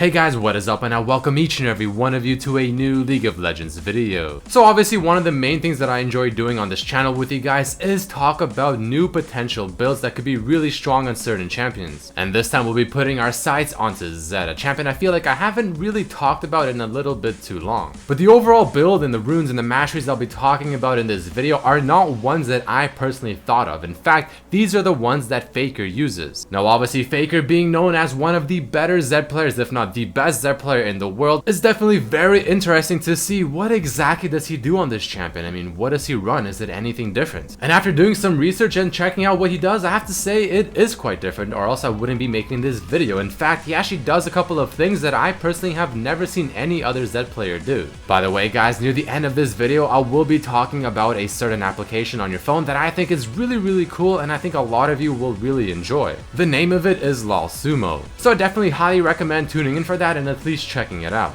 Hey guys, what is up, and I welcome each and every one of you to a new League of Legends video. So obviously one of the main things that I enjoy doing on this channel with you guys is talk about new potential builds that could be really strong on certain champions. And this time we'll be putting our sights onto ZED, a champion I feel like I haven't really talked about in a little bit too long. But the overall build and the runes and the masteries I'll be talking about in this video are not ones that I personally thought of. In fact, these are the ones that Faker uses. Now obviously Faker, being known as one of the better ZED players, if not the best ZED player in the world, is definitely very interesting to see what exactly does he do on this champion. I mean, what does he run? Is it anything different? And after doing some research and checking out what he does, I have to say it is quite different, or else I wouldn't be making this video. In fact, he actually does a couple of things that I personally have never seen any other ZED player do. By the way guys, near the end of this video I will be talking about a certain application on your phone that I think is really cool, and I think a lot of you will really enjoy. The name of it is LOL Sumo, so I definitely highly recommend tuning in for that and at least checking it out.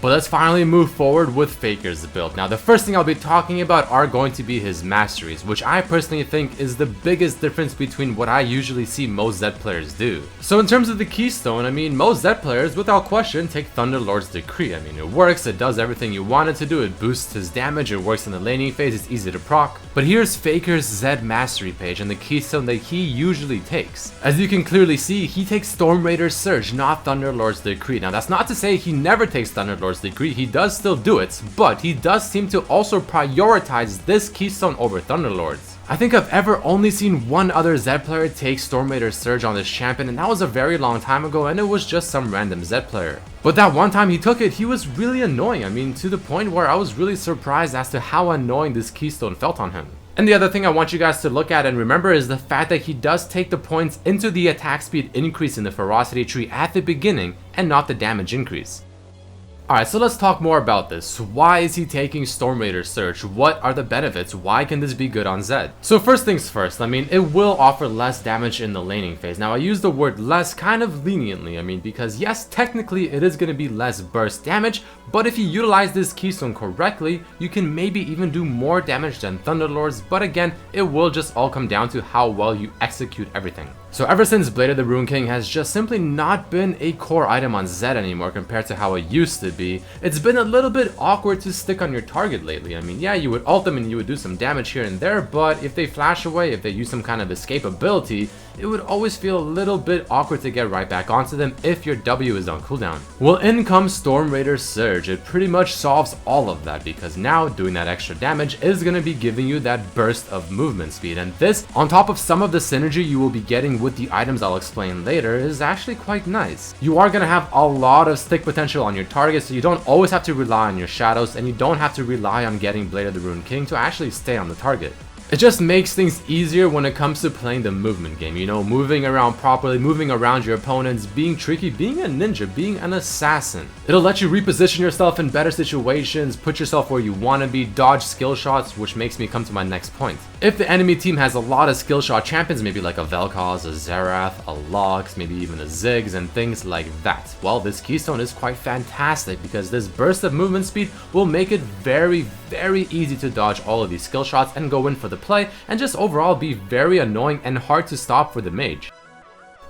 But let's finally move forward with Faker's build. Now the first thing I'll be talking about are going to be his masteries, which I personally think is the biggest difference between what I usually see most ZED players do. So in terms of the Keystone, I mean, most ZED players without question take Thunderlord's Decree. I mean, it works, it does everything you want it to do, it boosts his damage, it works in the laning phase, it's easy to proc. But here's Faker's ZED mastery page and the Keystone that he usually takes. As you can clearly see, he takes Stormraiders Surge, not Thunderlord's Decree. Now that's not to say he never takes Thunderlord's Decree, he does still do it, but he does seem to also prioritize this Keystone over Thunderlords. I think I've ever only seen one other ZED player take Stormraiders Surge on this champion, and that was a very long time ago, and it was just some random ZED player. But that one time he took it, he was really annoying. I mean, to the point where I was really surprised as to how annoying this Keystone felt on him. And the other thing I want you guys to look at and remember is the fact that he does take the points into the attack speed increase in the ferocity tree at the beginning and not the damage increase. Alright, so let's talk more about this. Why is he taking Stormraiders Surge? What are the benefits? Why can this be good on ZED? So first things first, I mean, it will offer less damage in the laning phase. Now I use the word less kind of leniently, I mean, because yes, technically it is going to be less burst damage, but if you utilize this Keystone correctly, you can maybe even do more damage than Thunderlords, but again, it will just all come down to how well you execute everything. So ever since Blade of the Rune King has just simply not been a core item on ZED anymore compared to how it used to be, it's been a little bit awkward to stick on your target lately. I mean, yeah, you would ult them and you would do some damage here and there, but if they flash away, if they use some kind of escape ability, it would always feel a little bit awkward to get right back onto them if your W is on cooldown. Well, in comes Stormraiders Surge. It pretty much solves all of that, because now doing that extra damage is going to be giving you that burst of movement speed, and this, on top of some of the synergy you will be getting with the items I'll explain later, is actually quite nice. You are going to have a lot of stick potential on your target, so you don't always have to rely on your shadows, and you don't have to rely on getting Blade of the Rune King to actually stay on the target. It just makes things easier when it comes to playing the movement game, you know, moving around properly, moving around your opponents, being tricky, being a ninja, being an assassin. It'll let you reposition yourself in better situations, put yourself where you want to be, dodge skill shots, which makes me come to my next point. If the enemy team has a lot of skill shot champions, maybe like a Vel'Koz, a Xerath, a Lux, maybe even a Ziggs and things like that, well, this Keystone is quite fantastic because this burst of movement speed will make it very easy to dodge all of these skill shots and go in for the play, and just overall be very annoying and hard to stop for the mage.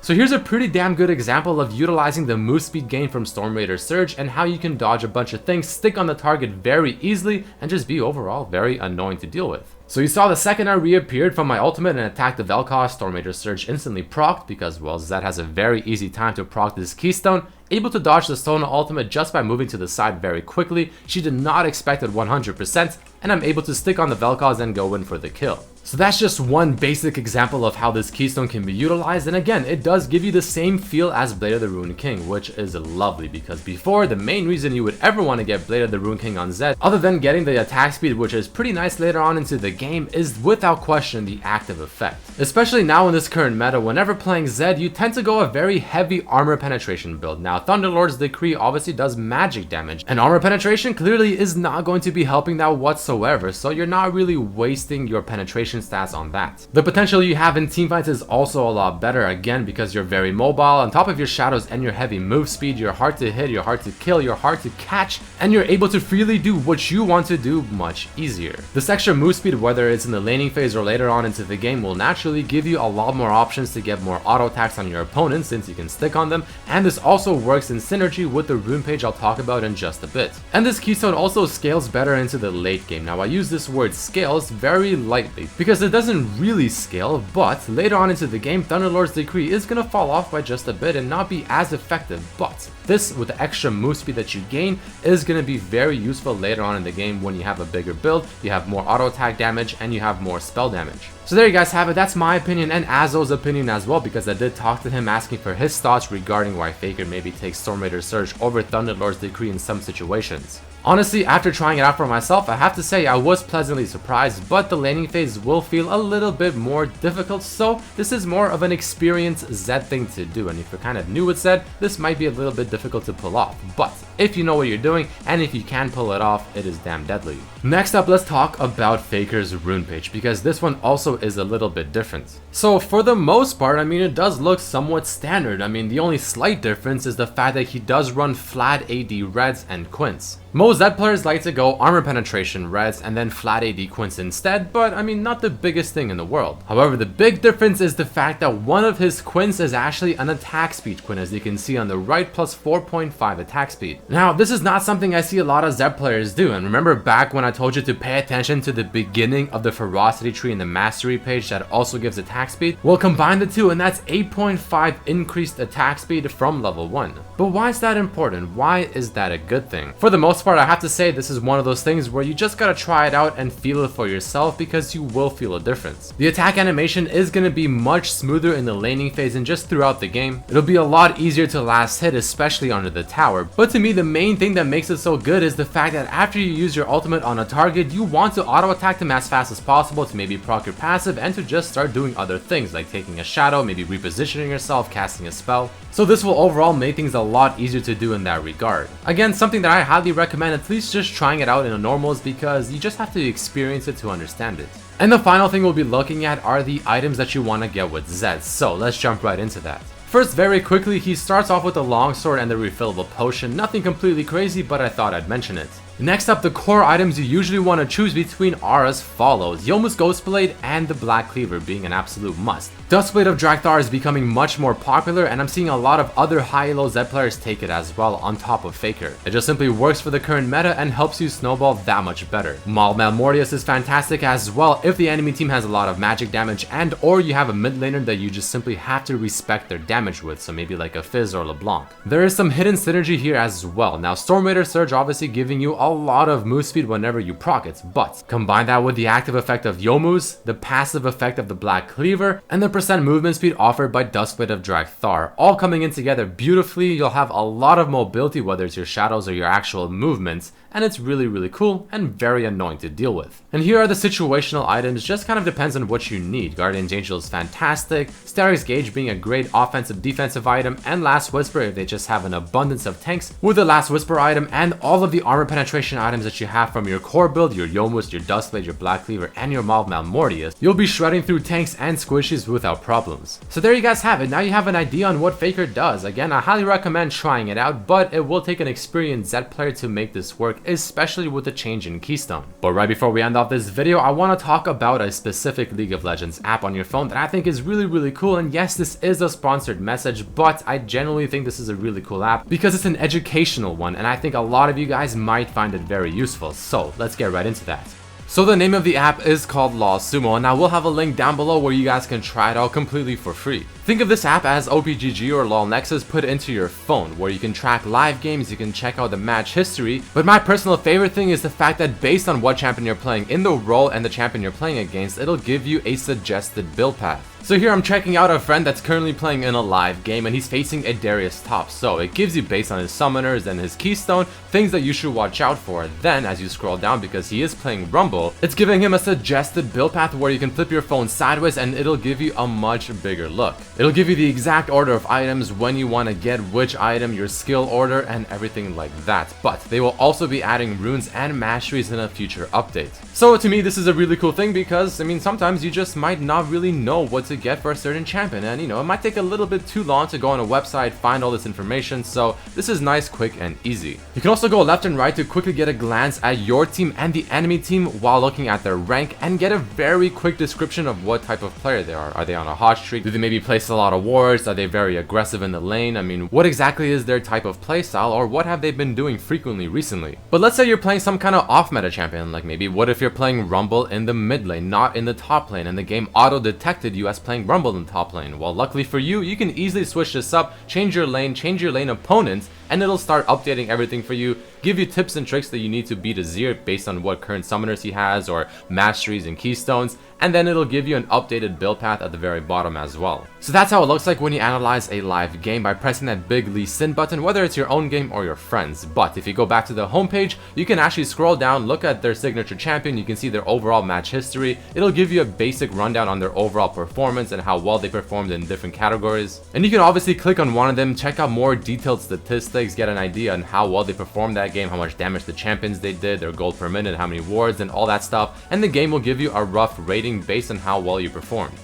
So here's a pretty damn good example of utilizing the move speed gain from Stormraiders Surge and how you can dodge a bunch of things, stick on the target very easily, and just be overall very annoying to deal with. So you saw the second I reappeared from my ultimate and attacked the Vel'Koz, Stormraiders Surge instantly procced because, well, ZED has a very easy time to proc this Keystone, able to dodge the Stone ultimate just by moving to the side very quickly. She did not expect it 100%, and I'm able to stick on the Vel'Koz and go in for the kill. So that's just one basic example of how this Keystone can be utilized, and again, it does give you the same feel as Blade of the Rune King, which is lovely, because before, the main reason you would ever want to get Blade of the Rune King on ZED, other than getting the attack speed, which is pretty nice later on into the game, is without question the active effect. Especially now in this current meta, whenever playing ZED, you tend to go a very heavy armor penetration build. Now, Thunderlord's Decree obviously does magic damage, and armor penetration clearly is not going to be helping that whatsoever, so you're not really wasting your penetration concentration stats on that. The potential you have in teamfights is also a lot better, again because you're very mobile, on top of your shadows and your heavy move speed, you're hard to hit, you're hard to kill, you're hard to catch, and you're able to freely do what you want to do much easier. This extra move speed, whether it's in the laning phase or later on into the game, will naturally give you a lot more options to get more auto attacks on your opponents since you can stick on them, and this also works in synergy with the Rune Page I'll talk about in just a bit. And this Keystone also scales better into the late game. Now I use this word scales very lightly because it doesn't really scale, but later on into the game Thunderlord's Decree is gonna fall off by just a bit and not be as effective, but this, with the extra move speed that you gain, is going to be very useful later on in the game when you have a bigger build, you have more auto attack damage, and you have more spell damage. So there you guys have it. That's my opinion and Azo's opinion as well, because I did talk to him asking for his thoughts regarding why Faker maybe takes Stormraiders Surge over Thunderlord's Decree in some situations. Honestly, after trying it out for myself, I have to say I was pleasantly surprised, but the laning phase will feel a little bit more difficult, so this is more of an experienced Zed thing to do, and if you're kind of new with Zed, this might be a little bit difficult to pull off, but if you know what you're doing, and if you can pull it off, it is damn deadly. Next up, let's talk about Faker's Rune Page, because this one also is a little bit different. So for the most part, I mean, it does look somewhat standard. I mean, the only slight difference is the fact that he does run flat AD Reds and Quints. Most Zed players like to go armor penetration Reds and then flat AD Quints instead, but I mean, not the biggest thing in the world. However, the big difference is the fact that one of his Quints is actually an attack speed Quint, as you can see on the right, plus 4.5 attack speed. Now, this is not something I see a lot of Zed players do, and remember back when I told you to pay attention to the beginning of the ferocity tree in the Mastery page that also gives attack speed? Well, combine the two and that's 8.5 increased attack speed from level 1. But why is that important? Why is that a good thing? For the most part, I have to say this is one of those things where you just gotta try it out and feel it for yourself, because you will feel a difference. The attack animation is gonna be much smoother in the laning phase and just throughout the game. It'll be a lot easier to last hit, especially under the tower. But to me, the main thing that makes it so good is the fact that after you use your ultimate on a target, you want to auto attack them as fast as possible to maybe proc your passive and to just start doing other things like taking a shadow, maybe repositioning yourself, casting a spell. So this will overall make things a lot easier to do in that regard. Again, something that I highly recommend at least just trying it out in a normals, because you just have to experience it to understand it. And the final thing we'll be looking at are the items that you want to get with Zed, so let's jump right into that. First, very quickly, he starts off with the longsword and the refillable potion. Nothing completely crazy, but I thought I'd mention it. Next up, the core items you usually want to choose between are as follows: Yomu's Ghostblade and the Black Cleaver being an absolute must. Duskblade of Drakthar is becoming much more popular, and I'm seeing a lot of other high-elo Zed players take it as well on top of Faker. It just simply works for the current meta and helps you snowball that much better. Maul Malmortius is fantastic as well if the enemy team has a lot of magic damage and or you have a mid laner that you just simply have to respect their damage with, so maybe like a Fizz or LeBlanc. There is some hidden synergy here as well. Now, Stormraiders Surge obviously giving you a lot of move speed whenever you proc it, but combine that with the active effect of Yomu's, the passive effect of the Black Cleaver, and the percent movement speed offered by Duskblade of Drakthar, all coming in together beautifully. You'll have a lot of mobility, whether it's your shadows or your actual movements, and it's really cool and very annoying to deal with. And here are the situational items, just kind of depends on what you need. Guardian's Angel is fantastic, Starrick's Gauge being a great offensive defensive item, and Last Whisper if they just have an abundance of tanks with the Last Whisper item, and all of the armor penetration items that you have from your core build, your Yomu's, your Duskblade, your Black Cleaver, and your Maul Malmortius. You'll be shredding through tanks and squishies without problems. So there you guys have it. Now you have an idea on what Faker does. Again, I highly recommend trying it out, but it will take an experienced Zed player to make this work, especially with the change in Keystone. But right before we end off this video, I want to talk about a specific League of Legends app on your phone that I think is really cool. And yes, this is a sponsored message, but I genuinely think this is a really cool app because it's an educational one, and I think a lot of you guys might find it very useful. So let's get right into that. So the name of the app is called LOL Sumo, and I will have a link down below where you guys can try it out completely for free. Think of this app as OPGG or LOL Nexus put into your phone, where you can track live games, you can check out the match history, but my personal favorite thing is the fact that based on what champion you're playing in the role and the champion you're playing against, it'll give you a suggested build path. So here I'm checking out a friend that's currently playing in a live game and he's facing a Darius top, so it gives you based on his summoners and his Keystone, things that you should watch out for. Then as you scroll down, because he is playing Rumble, it's giving him a suggested build path where you can flip your phone sideways and it'll give you a much bigger look. It'll give you the exact order of items, when you want to get which item, your skill order, and everything like that. But they will also be adding runes and masteries in a future update. So to me, this is a really cool thing because, I mean, sometimes you just might not really know what to get for a certain champion, and you know, it might take a little bit too long to go on a website, find all this information, so this is nice, quick, and easy. You can also go left and right to quickly get a glance at your team and the enemy team while looking at their rank and get a very quick description of what type of player they are. Are they on a hot streak? Do they maybe place a lot of wards? Are they very aggressive in the lane? I mean, what exactly is their type of playstyle, or what have they been doing frequently recently? But let's say you're playing some kind of off-meta champion, like maybe what if you're playing Rumble in the mid lane, not in the top lane, and the game auto-detected you as playing Rumble in the top lane? Well, luckily for you, you can easily switch this up, change your lane opponents, and it'll start updating everything for you, give you tips and tricks that you need to beat a Zed based on what current summoners he has, or Masteries and Keystones, and then it'll give you an updated build path at the very bottom as well. So that's how it looks like when you analyze a live game by pressing that big Lee Sin button, whether it's your own game or your friends. But if you go back to the homepage, you can actually scroll down, look at their signature champion, you can see their overall match history. It'll give you a basic rundown on their overall performance and how well they performed in different categories. And you can obviously click on one of them, check out more detailed statistics, get an idea on how well they performed that game, how much damage the champions they did, their gold per minute, how many wards, and all that stuff. And the game will give you a rough rating based on how well you performed.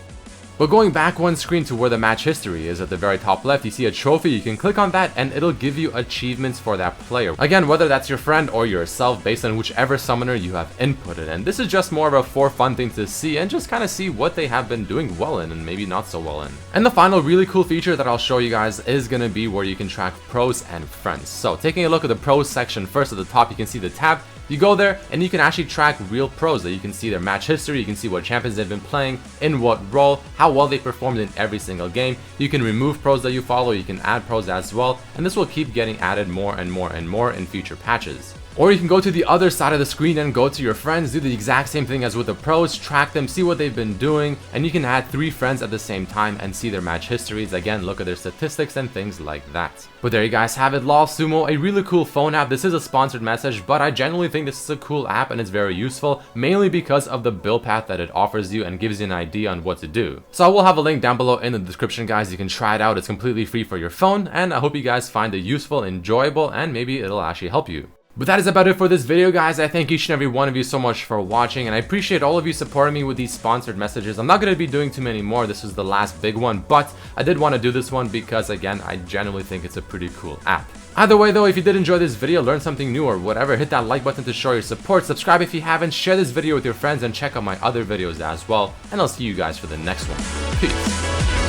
But going back one screen to where the match history is, at the very top left, you see a trophy. You can click on that and it'll give you achievements for that player. Again, whether that's your friend or yourself, based on whichever summoner you have inputted. And this is just more of a for fun thing to see and just kind of see what they have been doing well in and maybe not so well in. And the final really cool feature that I'll show you guys is going to be where you can track pros and friends. So taking a look at the pros section first, at the top you can see the tab. You go there and you can actually track real pros, that you can see their match history, you can see what champions they've been playing, in what role, how well they performed in every single game. You can remove pros that you follow, you can add pros as well, and this will keep getting added more and more and more in future patches. Or you can go to the other side of the screen and go to your friends, do the exact same thing as with the pros, track them, see what they've been doing, and you can add 3 friends at the same time and see their match histories, again, look at their statistics and things like that. But there you guys have it, LOL Sumo, a really cool phone app. This is a sponsored message, but I genuinely think this is a cool app and it's very useful, mainly because of the build path that it offers you and gives you an idea on what to do. So I will have a link down below in the description, guys. You can try it out, it's completely free for your phone, and I hope you guys find it useful, enjoyable, and maybe it'll actually help you. But that is about it for this video, guys. I thank each and every one of you so much for watching, and I appreciate all of you supporting me with these sponsored messages. I'm not going to be doing too many more. This was the last big one, but I did want to do this one because, again, I genuinely think it's a pretty cool app. Either way though, if you did enjoy this video, learn something new or whatever, hit that like button to show your support, subscribe if you haven't, share this video with your friends, and check out my other videos as well, and I'll see you guys for the next one. Peace.